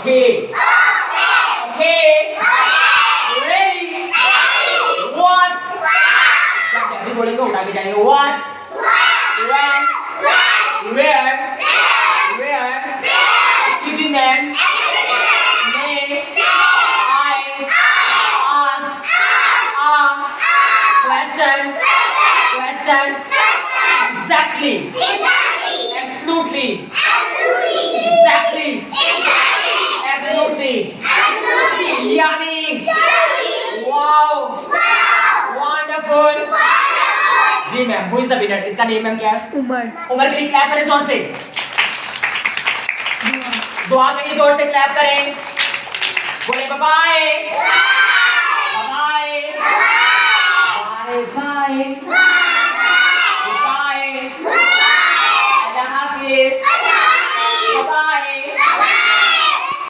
Okay. Okay. Ready? What? क्या कैसे बोलेंगे उठा के जाएंगे what? When? Where? Where? Excuse me ma'am. May I ask a question? Question? Exactly. Absolutely. Exactly. Absolutely. Yummy. Wow. Wonderful. जी ma'am, who is the winner? इसका name ma'am क्या है? उमर। उमर के लिए क्लैप करें जोर से। दुआ के लिए जोर से क्लैप करें। बोले बाय बाय बाय बाय।